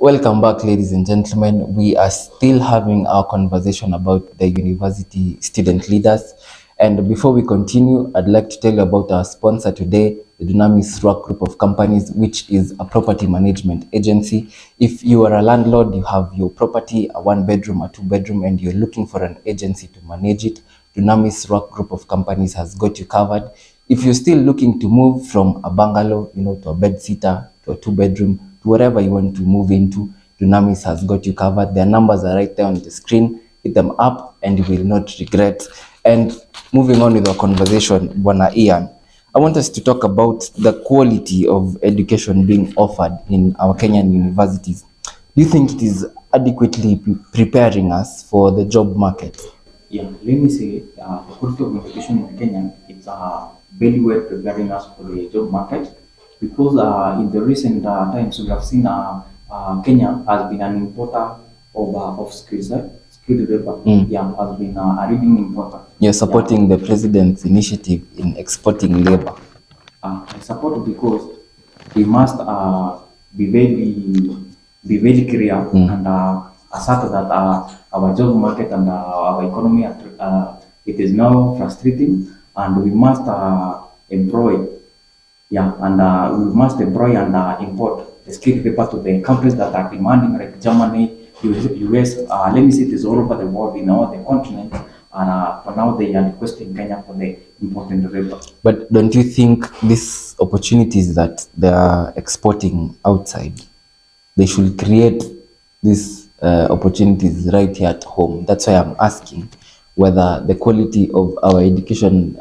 Welcome back, ladies and gentlemen. We are still having our conversation about the university student leaders. And before we continue, I'd like to tell you about our sponsor today, the Dunamis Rock Group of Companies, which is a property management agency. If you are a landlord, you have your property, a one bedroom, a two bedroom, and you're looking for an agency to manage it, Dunamis Rock Group of Companies has got you covered. If you're still looking to move from a bungalow, to a bed sitter, to a two bedroom, to whatever you want to move into, Dunamis has got you covered. Their numbers are right there on the screen. Hit them up and you will not regret. And moving on with our conversation, Bwana Ian, I want us to talk about the quality of education being offered in our Kenyan universities. Do you think it is adequately preparing us for the job market? Yeah, let me say, the quality of education in Kenya, it's very well preparing us for the job market because in the recent times we have seen Kenya has been an importer of skills, skilled labor. Yeah, has been a leading importer. You're supporting the president's initiative in exporting labor. I support because we must be very clear and assert that our job market and our economy it is now frustrating, and we must employ, and we must employ and import the skilled labor to the countries that are demanding, like Germany, US. Let me say it is all over the world, in all the continent. And for now, they are requesting Kenya for the important labor. But don't you think these opportunities that they are exporting outside, they should create these opportunities right here at home? That's why I'm asking whether the quality of our education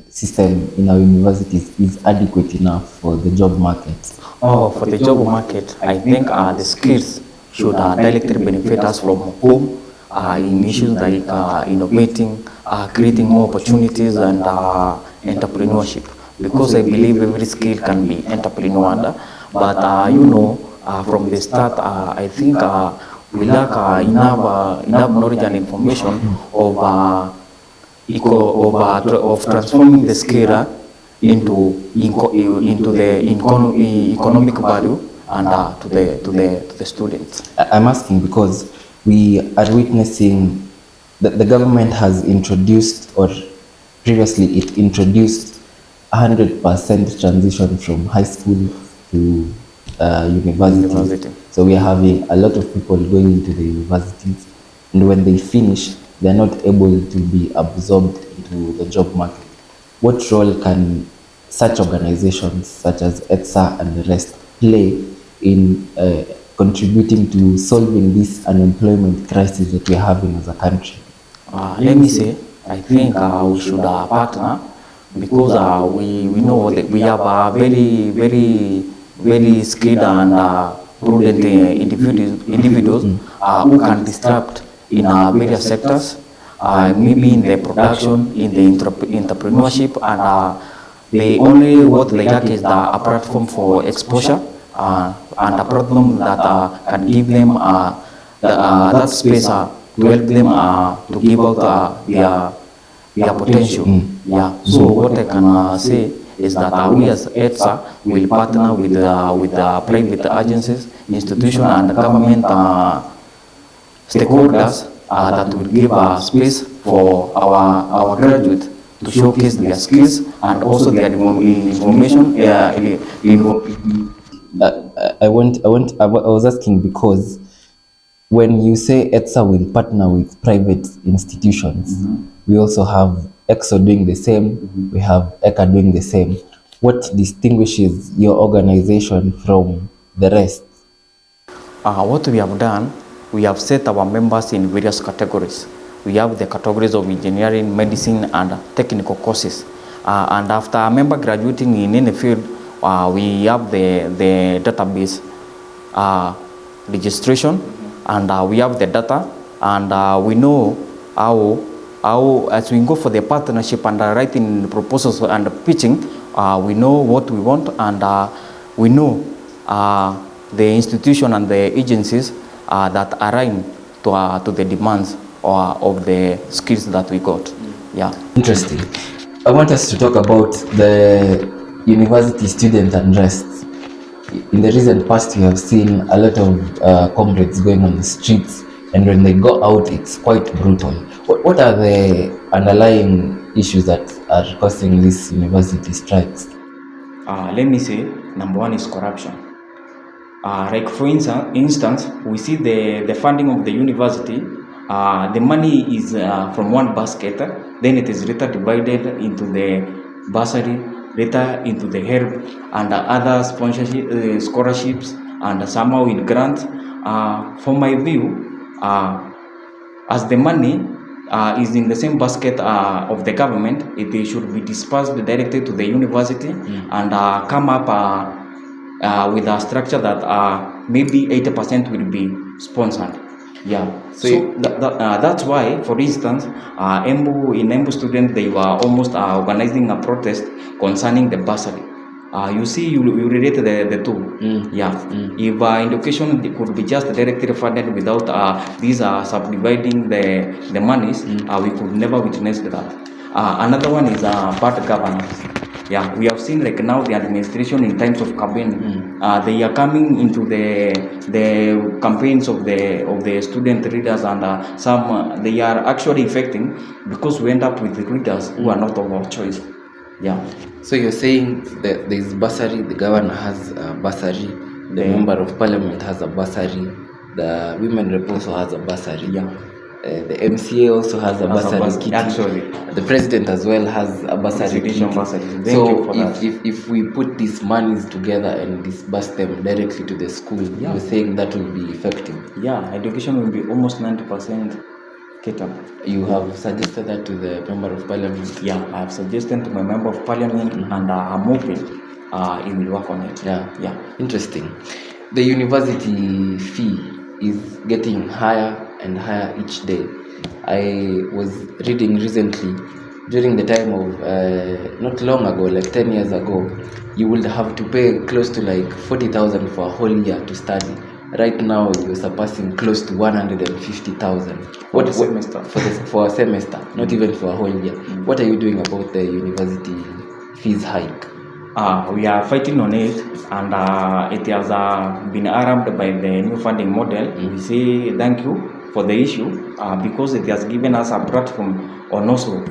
system in our universities is adequate enough for the job market. For the job market, I think the skills should directly benefit us from home in issues like innovating, creating more opportunities and entrepreneurship. Because I believe every skill can be entrepreneurial, but from the start, I think we lack enough knowledge and information of transforming the skill into the economic value and to the students. I'm asking because we are witnessing that the government has introduced, or previously it introduced, 100% transition from high school to university. So we are having a lot of people going into the universities, and when they finish, they're not able to be absorbed into the job market. What role can such organizations such as ETSA and the rest play in contributing to solving this unemployment crisis that we're having as a country? Let me say, I think we should partner because we know that we have very skilled and prudent individuals who can disrupt in various sectors, maybe in the production, in the entrepreneurship, and what they lack is a platform for exposure and a platform that can give them that space to help them to give out their potential. So what I can say is that we as ETSA will partner with private agencies, institutions, and government stakeholders that will give space for our graduates to showcase their skills and also their information. I was asking because when you say ETSA will partner with private institutions, we also have EXO doing the same, we have ECA doing the same. What distinguishes your organization from the rest? What we have done, we have set our members in various categories. We have the categories of engineering, medicine, and technical courses. And after a member graduating in any field, we have the database registration, and we have the data, and we know how as we go for the partnership and writing proposals and pitching, we know what we want, and we know the institution and the agencies that align to the demands of the skills that we got. Interesting. I want us to talk about the university student unrest. in the recent past, we have seen a lot of comrades going on the streets, and when they go out, it's quite brutal. What are the underlying issues that are causing these university strikes? Let me say, number one is corruption. Like for instance, we see the funding of the university. The money is from one basket, then it is later divided into the bursary, later into the help and other sponsorship, scholarships, and somehow in grants. For my view, as the money is in the same basket of the government, it should be dispersed directly to the university and come up with a structure that maybe 80% will be sponsored. Yeah, that's why, for instance, Embu students, they were almost organizing a protest concerning the bursary. You see, you relate the two. Yeah. If education could be just directly funded without these subdividing the monies, we could never witness that. Another one is bad governance. Yeah, we have seen like now the administration in times of campaign, they are coming into the campaigns of the student leaders, and some they are actually affecting because we end up with the leaders who are not of our choice. Yeah. So you're saying that there is bursary, the governor has a bursary, the member of parliament has a bursary, the women rep also has a bursary. Yeah. The MCA also has a bursary. Actually, the president as well has a bursary. So if we put these monies together and disburse them directly to the school, you're saying that will be effective? Yeah, education will be almost 90% catered. You have suggested that to the member of parliament? Yeah, I have suggested to my member of parliament, and I'm hoping he will work on it. Yeah. Interesting. The university fee is getting higher and higher each day. I was reading recently, during the time of not long ago, like 10 years ago, you would have to pay close to like 40,000 for a whole year to study. Right now, you're surpassing close to 150,000. What a semester? For a semester, not even for a whole year. What are you doing about the university fees hike? We are fighting on it, and it has been armed by the new funding model. We say thank you for the issue because it has given us a platform on also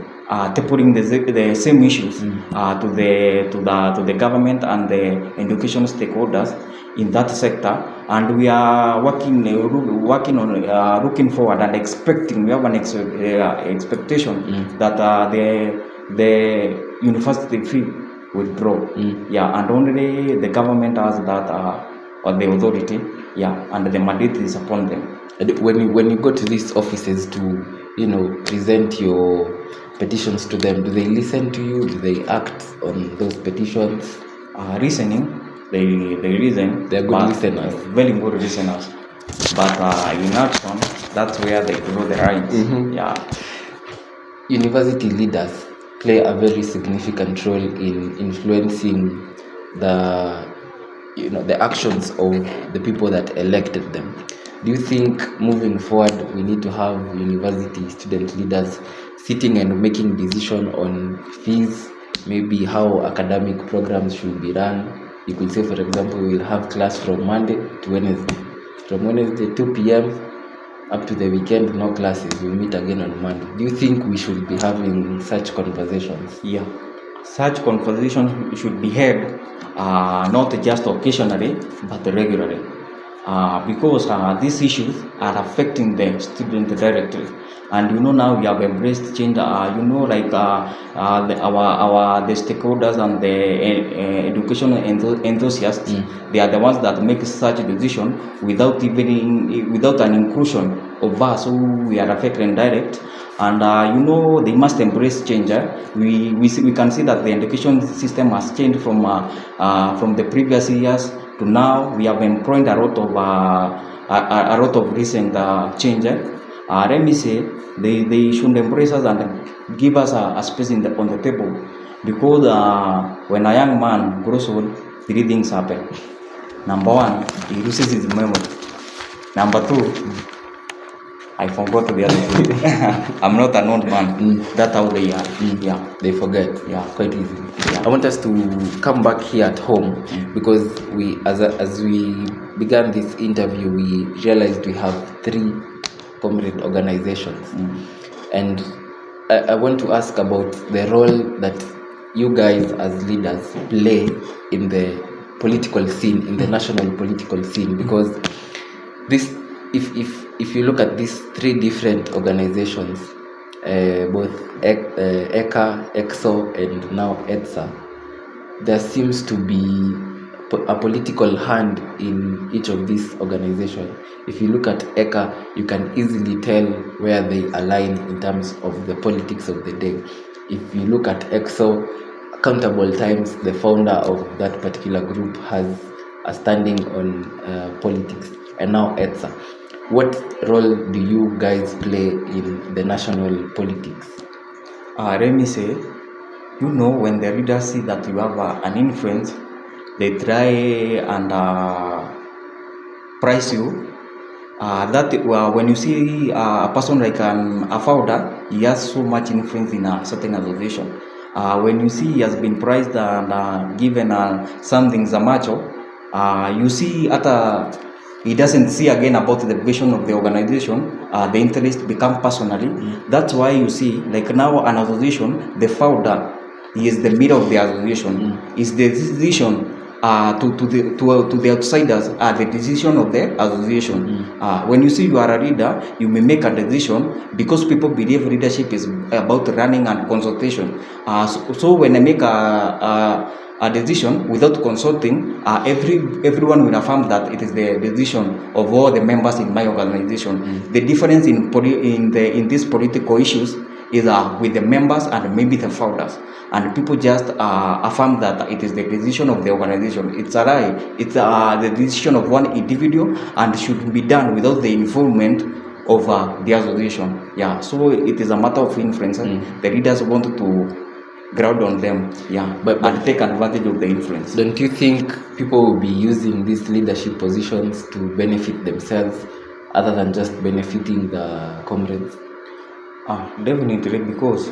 tapering the same issues to the government and the education stakeholders in that sector, and we are working on looking forward and expecting. We have an expectation that the university fee will grow. Yeah, and only the government has that or the authority. Yeah, and the mandate is upon them. When you go to these offices to present your petitions to them, do they listen to you? Do they act on those petitions? Listening, they listen. They're good listeners. Very good listeners. But in action, that's where they draw the lines. Yeah. University leaders play a very significant role in influencing the actions of the people that elected them. Do you think moving forward we need to have university student leaders sitting and making decision on fees, maybe how academic programs should be run? You could say, for example, we'll have class from Monday to Wednesday. From Wednesday 2 p.m. up to the weekend, no classes. We'll meet again on Monday. Do you think we should be having such conversations? Yeah, such conversations should be held not just occasionally but regularly, because these issues are affecting the student directly. And now we have embraced change. Like the stakeholders and the educational enthusiasts, they are the ones that make such decision without an inclusion of us who we are affected and direct. And they must embrace change. We can see that the education system has changed from the previous years to now. We have employed a lot of recent change. Let me say, they should embrace us and give us a space on the table, because when a young man grows old, 3 things happen. Number 1, he loses his memory. Number 2, I forgot the other two. I'm not an old man. That's how they are. Yeah. They forget. Yeah. Quite easily. Yeah. I want us to come back here at home because we, as we began this interview, we realized we have 3 comrade organizations, and I want to ask about the role that you guys as leaders play in the political scene, in the national political scene, because this, if you look at these 3 different organizations, both ECA, EXO, and now ETSA, there seems to be a political hand in each of these organizations. If you look at ECA, you can easily tell where they align in terms of the politics of the day. If you look at EXO, countable times the founder of that particular group has a standing on politics. And now ETSA, what role do you guys play in the national politics? Let me say, when the readers see that you have an influence, they try and price you. When you see a person like a founder, he has so much influence in a certain association. When you see he has been prized and given something Zamacho, you see he doesn't see again about the vision of the organization. The interest become personally. That's why you see, like now an association, the founder, he is the middle of the association. Is the decision to the outsiders the decision of the association. When you see you are a leader, you may make a decision because people believe leadership is about running and consultation. So when I make a decision without consulting, everyone will affirm that it is the decision of all the members in my organization. The difference in these political issues is with the members and maybe the founders, and people just affirm that it is the decision of the organization. It's a lie. It's the decision of one individual and should be done without the involvement of the association. Yeah, so it is a matter of influence. The leaders want to ground on them, and take advantage of the influence. Don't you think people will be using these leadership positions to benefit themselves other than just benefiting the comrades? Definitely, because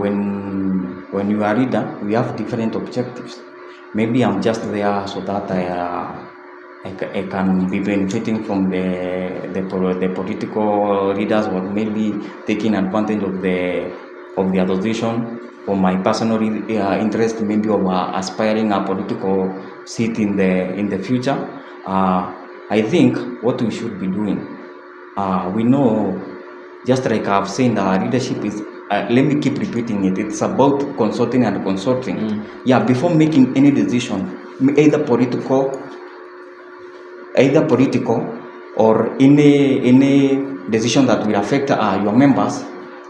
when you are a leader, we have different objectives. Maybe I'm just there so that I can be benefiting from the political leaders, or maybe taking advantage of the association for my personal interest, maybe of aspiring a political seat in the future. I think what we should be doing, we know, just like I've said, leadership is, let me keep repeating it, it's about consulting and consulting. Before making any decision, either political or any decision that will affect your members,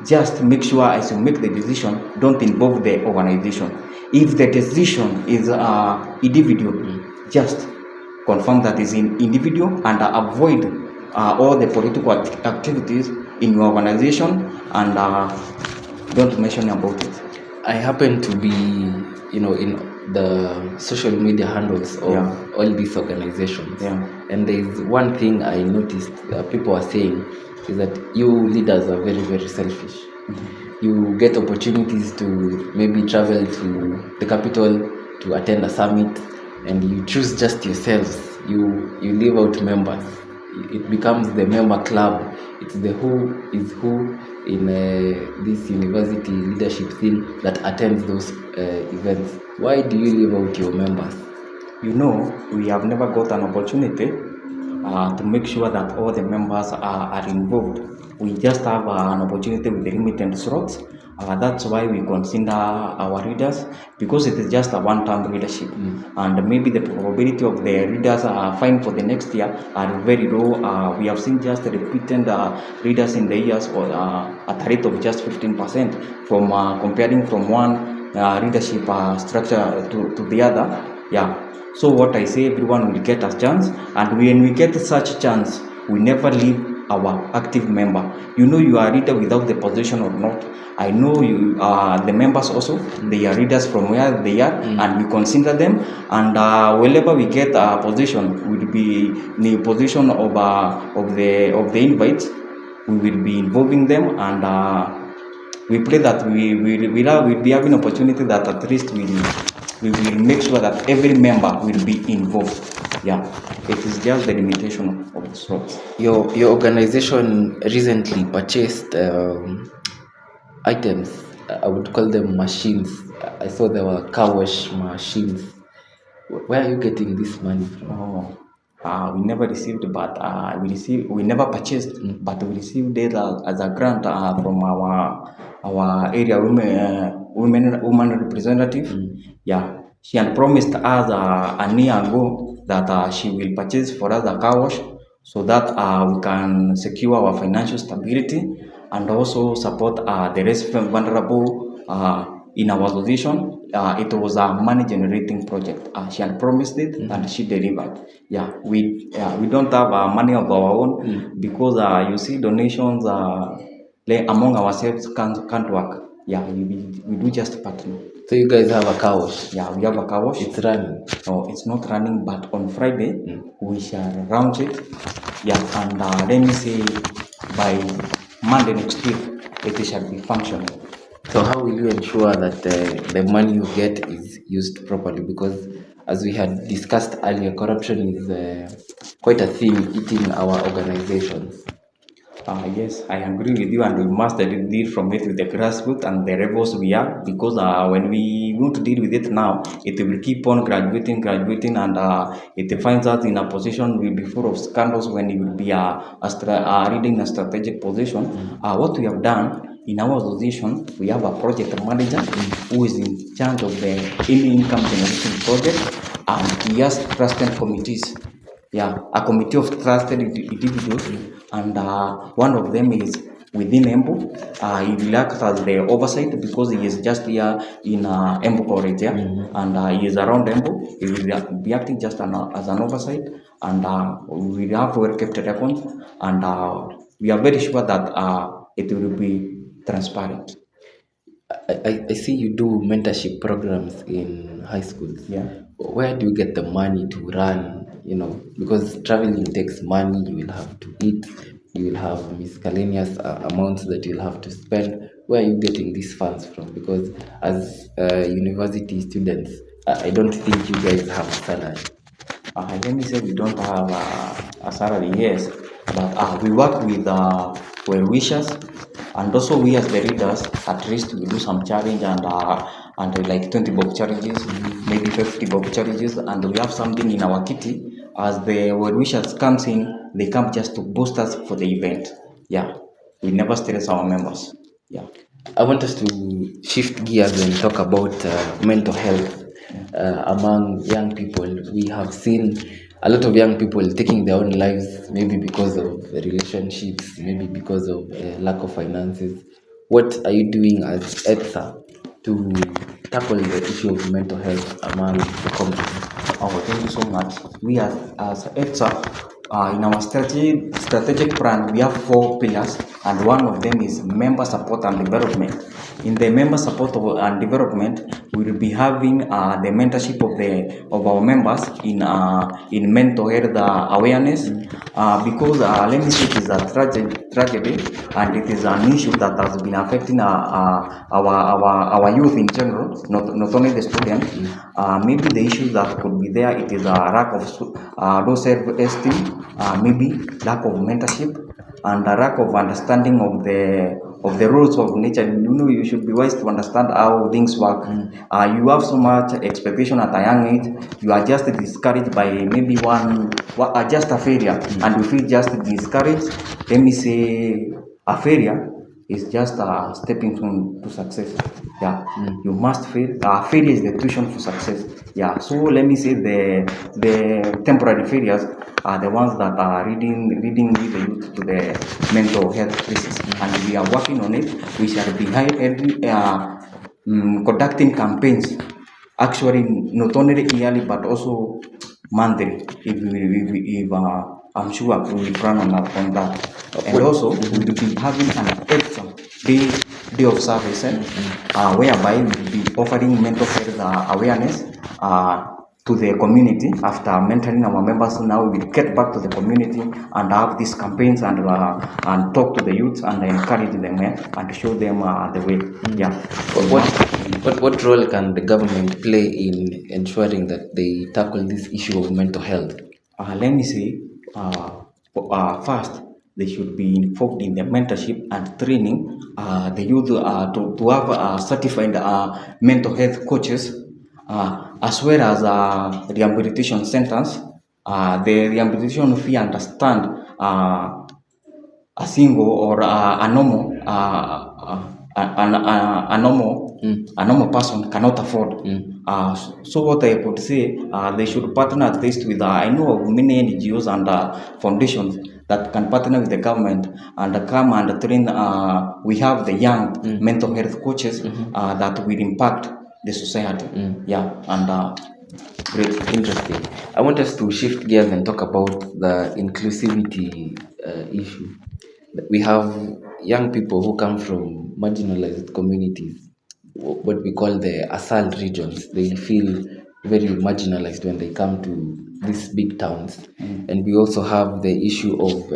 just make sure as you make the decision, don't involve the organization. If the decision is individual, just confirm that is individual and avoid all the political activities in your organization, and don't mention about it. I happen to be, in the social media handles of all these organizations, and there is one thing I noticed people are saying is that you leaders are very, very selfish. You get opportunities to maybe travel to the capital to attend a summit, and you choose just yourselves. You leave out members. It becomes the member club. It's the who is who in this university leadership thing that attends those events. Why do you leave out your members? We have never got an opportunity to make sure that all the members are involved. We just have an opportunity with the limited slots. That's why we consider our leaders, because it is just a one-time leadership, and maybe the probability of the leaders are fine for the next year are very low. We have seen just repeated leaders in the years at a rate of just 15% from comparing from one leadership structure to the other. So what I say, everyone will get a chance, and when we get such chance, we never leave our active member. You are a leader without the position or not. I know you the members also, they are leaders from where they are, and we consider them, and whenever we get a position, will be in the position of the invite. we will be involving them, and we pray that we'll be having opportunity that at least we will make sure that every member will be involved. Yeah, it is just the limitation of the slots. Your organization recently purchased items. I would call them machines. I saw there were car wash machines. Where are you getting this money from? We never received, but we never purchased, but we received it as a grant from our area woman representative. Yeah, she had promised us a year ago that she will purchase for us a car wash, so that we can secure our financial stability and also support the rest vulnerable in our association. It was a money generating project. She had promised it and she delivered. Yeah, we don't have money of our own because you see donations among ourselves can't work. Yeah, we do just partner. So you guys have a car wash? Yeah, we have a car wash. It's running? No, it's not running, but on Friday we shall launch it. Yeah, and let me say by Monday next week it shall be functional. So how will you ensure that the money you get is used properly? Because as we had discussed earlier, corruption is quite a theme eating our organizations. Yes, I agree with you, and we must deal from it with the grassroots and the rebels we are, because when we want to deal with it now, it will keep on graduating, and it finds us in a position will be full of scandals when it will be reading a strategic position. What we have done in our association, we have a project manager who is in charge of the any income generation project, and he has trusted committees. Yeah, a committee of trusted individuals, and one of them is within Embu. He will act as the oversight because he is just here in Embu College, yeah? And he is around Embu. He will be acting just as an oversight, and we will have well kept records, and we are very sure that it will be transparent. I see you do mentorship programs in high schools. Yeah. Where do you get the money to run? Because traveling takes money. You will have to eat. You will have miscellaneous amounts that you'll have to spend. Where are you getting these funds from? Because as university students, I don't think you guys have a salary. Let me say we don't have a salary, yes, but we work with well wishers, and also we as the readers, at least we do some challenge, and like 20 bob challenges, maybe 50 bob challenges, and we have something in our kitty. As the well wishers comes in, they come just to boost us for the event. Yeah, we never stress our members. Yeah. I want us to shift gears and talk about mental health among young people. We have seen a lot of young people taking their own lives, maybe because of relationships, maybe because of lack of finances. What are you doing as ETSA to tackle the issue of mental health among the community? Oh, thank you so much. We as ETSA, in our strategic plan, we have 4 pillars, and one of them is member support and development. In the member support and development, we will be having the mentorship of our members in mental health awareness, because let me say it is a tragedy, and it is an issue that has been affecting our youth in general, not only the students. Maybe the issue that could be there, it is a lack of low self-esteem, maybe lack of mentorship, and a lack of understanding of the rules of nature. You should be wise to understand how things work. You have so much expectation at a young age. You are just discouraged by maybe just a failure, and you feel just discouraged. Let me say a failure is just a stepping stone to success. Yeah, you must fail. Failure is the tuition for success. Yeah, so let me say the temporary failures are the ones that are leading with the youth to the mental health crisis, and we are working on it. We shall be conducting campaigns, actually not only yearly but also monthly. If I'm sure we will plan on that, and also we will be having an extra day of service, whereby we will be offering mental health awareness. to the community. After mentoring our members, now we will get back to the community and have these campaigns and talk to the youth and encourage them and show them the way. Yeah. What role can the government play in ensuring that they tackle this issue of mental health? Let me say, first, they should be involved in the mentorship and training the youth to have certified mental health coaches, as well as rehabilitation centers. The rehabilitation fee understand a single or a normal a normal person cannot afford. So what I would say, they should partner at least with I know of many NGOs and foundations that can partner with the government and come and train. We have the young mental health coaches that will impact the society. Yeah, and Great, interesting. I want us to shift gears and talk about the inclusivity issue. We have young people who come from marginalized communities, what we call the ASAL regions. They feel very marginalized when they come to these big towns. And we also have the issue of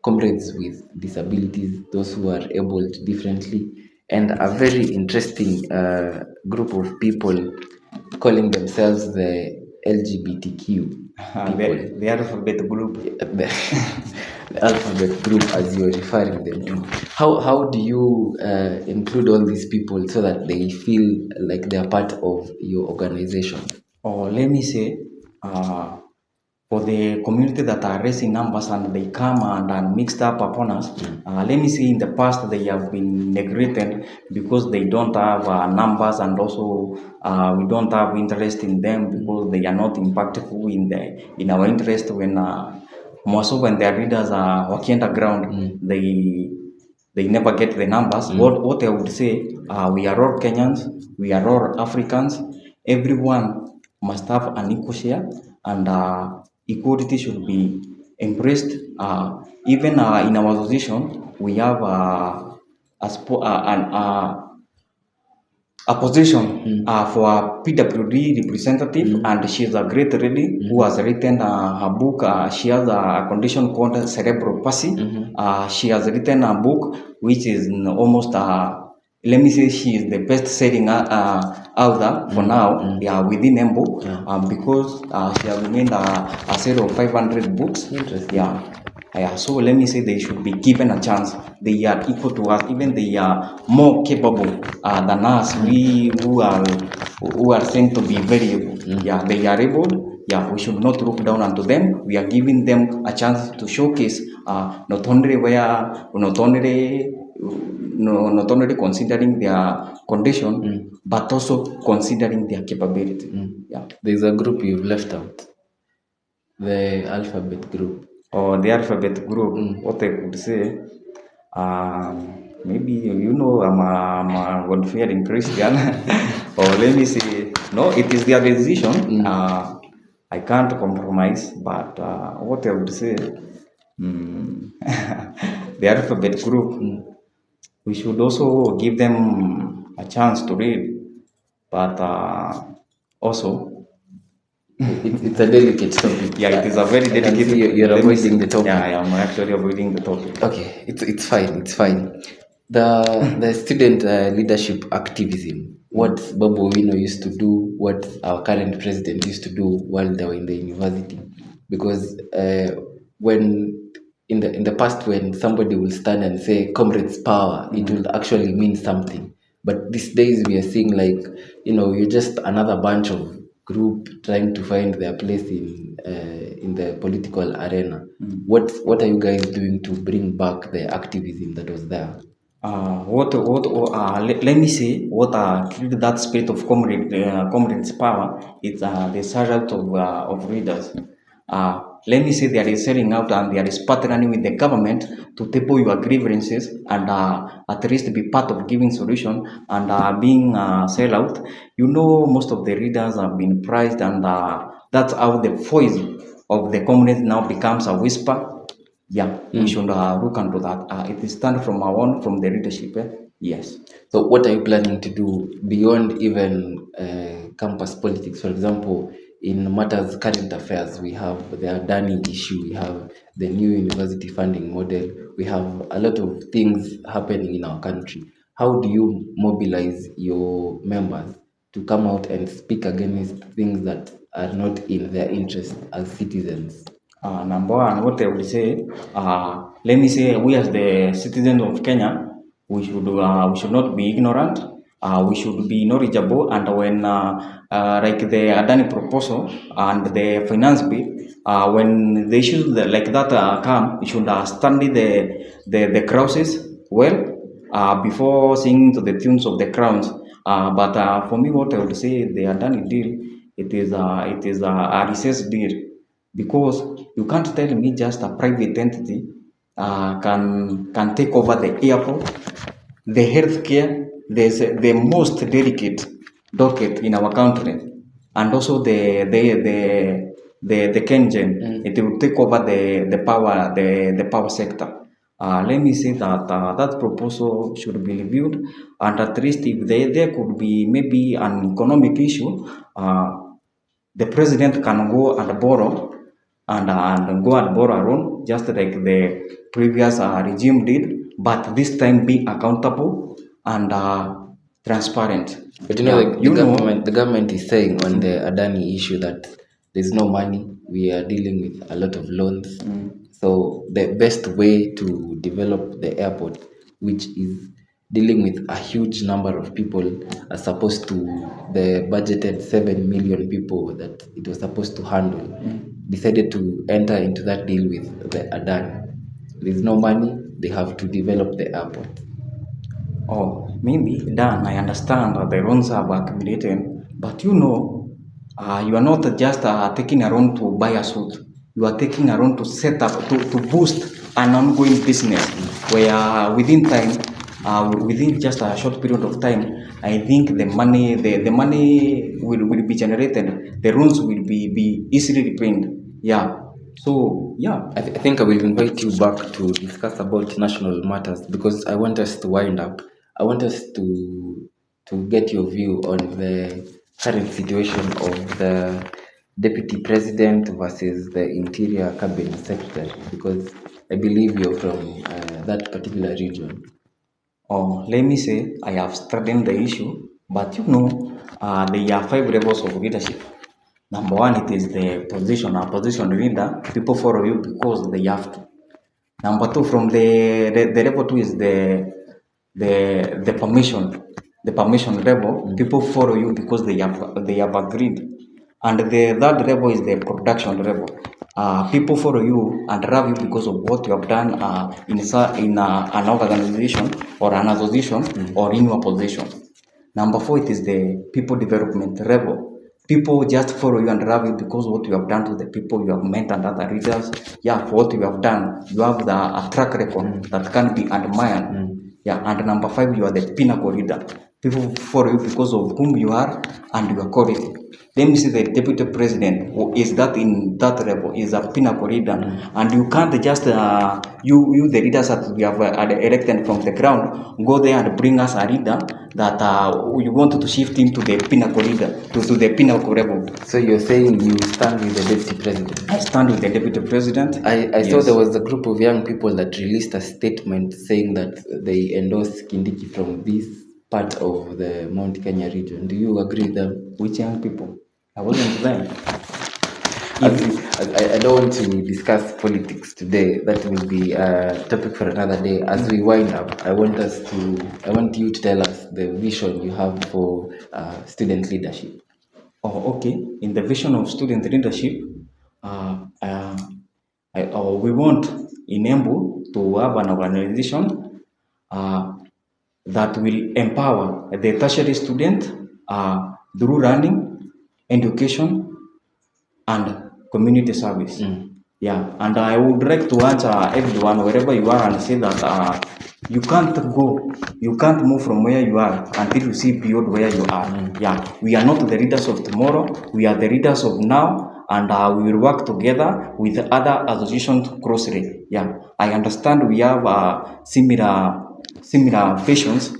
comrades with disabilities, those who are abled differently, and a very interesting group of people calling themselves the LGBTQ people. the alphabet group. The alphabet group, as you're referring them to. How do you include all these people so that they feel like they're part of your organization? Or let me say, for the community that are raising numbers and they come and mixed up upon us, let me say in the past they have been neglected because they don't have numbers, and also we don't have interest in them because they are not impactful in our interest when most of when their leaders are working underground, they never get the numbers. What I would say, we are all Kenyans, we are all Africans. Everyone must have an equal share, and equality should be embraced. Even in our association, we have a position for a PWD representative, and she is a great lady who has written her book. She has a condition called cerebral palsy. She has written a book which is almost let me say she is the best selling author for now, within Embo, because she has made a sale of 500 books. Interesting. Yeah, so let me say they should be given a chance. They are equal to us, even they are more capable than us. We who are seen to be very able. Yeah, they are able. Yeah, we should not look down onto them. We are giving them a chance to showcase not only considering their condition, but also considering their capability. Yeah. There's a group you've left out, the alphabet group. Or the alphabet group, what I could say, maybe I'm a God-fearing Christian, or let me say, no, it is their decision. I can't compromise, but what I would say, the alphabet group, we should also give them a chance to read, but also. It's a delicate topic. Yeah, it is a very delicate. You're avoiding the topic. Yeah, I am actually avoiding the topic. Okay, it's fine. It's fine. The student leadership activism, what Babu Owino used to do, what our current president used to do while they were in the university, because when in the past when somebody will stand and say comrades power, it will actually mean something. But these days we are seeing like you're just another bunch of group trying to find their place in the political arena. What are you guys doing to bring back the activism that was there? Let me say what killed that spirit of comrades power is the surge out of readers. Let me say there is selling out and there is partnering with the government to table your grievances and at least be part of giving solution and being sell out. Most of the readers have been prized, and that's how the voice of the community now becomes a whisper. Yeah, we should look into that. It is stand from the leadership. Yes. So what are you planning to do beyond even campus politics. For example, in matters current affairs, we have the Adani issue, we have the new university funding model, we have a lot of things happening in our country. How do you mobilize your members to come out and speak against things that are not in their interest as citizens? Number one, what I would say, let me say, we as the citizens of Kenya, we should not be ignorant. We should be knowledgeable, and when like the Adani proposal and the finance bill, when the issues like that come, we should study the clauses well before singing to the tunes of the crowns. But for me, what I would say, the Adani deal, it is a recess deal, because you can't tell me just a private entity can take over the airport, the healthcare, the most delicate docket in our country, and also the Kengen. It will take over the power sector. Let me say that that proposal should be reviewed, and at least if there could be maybe an economic issue, the president can go and borrow and go and borrow alone, just like the previous regime did, but this time be accountable and transparent. But you know, the government is saying on the Adani issue that there's no money. We are dealing with a lot of loans. So the best way to develop the airport, which is dealing with a huge number of people, as opposed to the budgeted 7 million people that it was supposed to handle, decided to enter into that deal with the Adani. There's no money. They have to develop the airport. Oh, maybe, Dan, I understand that the loans have accumulated, but you are not just taking a loan to buy a suit. You are taking a loan to set up, to boost an ongoing business where within time, within just a short period of time, I think the money will be generated. The loans will be easily repaid. Yeah. So, yeah. I think I will invite you back to discuss about national matters, because I want us to wind up. I want us to get your view on the current situation of the deputy president versus the interior cabinet secretary, because I believe you're from that particular region. Oh, let me say I have studied the issue, but there are 5 levels of leadership. Number one, it is the position. A position leader, people follow you because they have to. Number two, from the level two is the permission. The permission level, people follow you because they have agreed. And the third level is the production level. People follow you and love you because of what you have done in an organization or an association or in your position. Number four, it is the people development level. People just follow you and love you because what you have done to the people you have met and other leaders. Yeah, for what you have done, you have a track record that can be admired. Yeah, and number five, you are the pinnacle leader. People follow you because of whom you are and your quality. Let me see the deputy president who is that in that level, is a pinnacle leader. And you can't just, you the leaders that we have elected from the ground, go there and bring us a leader that you want to shift him to the pinnacle leader, to the pinnacle level. So you're saying you stand with the deputy president? I stand with the deputy president. I saw there was a group of young people that released a statement saying that they endorse Kindiki from this part of the Mount Kenya region. Do you agree with them? Which young people? I wasn't there. I don't want to discuss politics today. That will be a topic for another day. As we wind up, I want you to tell us the vision you have for student leadership. Oh, okay. In the vision of student leadership, we want in Embu to have an organization that will empower the tertiary student through learning, education, and community service. Yeah, and I would like to answer everyone wherever you are and say that you can't move from where you are until you see beyond where you are. Yeah, we are not the leaders of tomorrow, we are the leaders of now, and we will work together with other associations closely. Yeah, I understand we have similar visions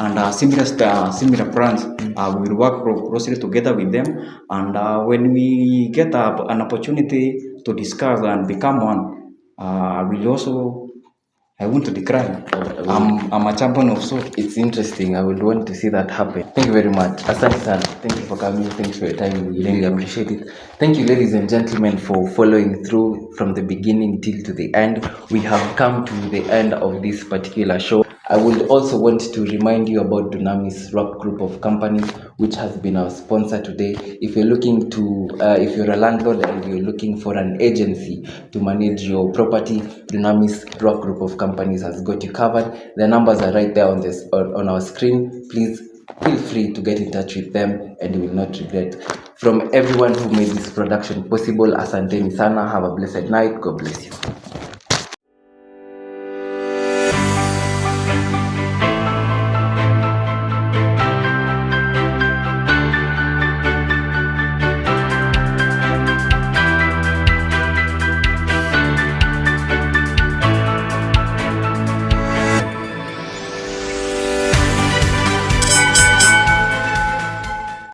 and similar brands. We will work closely together with them, and when we get an opportunity to discuss and become one, I want to decline. I'm a champion of so. It's interesting. I would want to see that happen. Thank you very much. Asante sana. Thank you for coming. Thanks for your time. We really appreciate it. Thank you, ladies and gentlemen, for following through from the beginning till to the end. We have come to the end of this particular show. I would also want to remind you about Dunamis Rock Group of Companies, which has been our sponsor today. If you're looking to, if you're a landlord and you're looking for an agency to manage your property, Dunamis Rock Group of Companies has got you covered. The numbers are right there on our screen. Please feel free to get in touch with them and you will not regret. From everyone who made this production possible, asanteni sana. Have a blessed night. God bless you.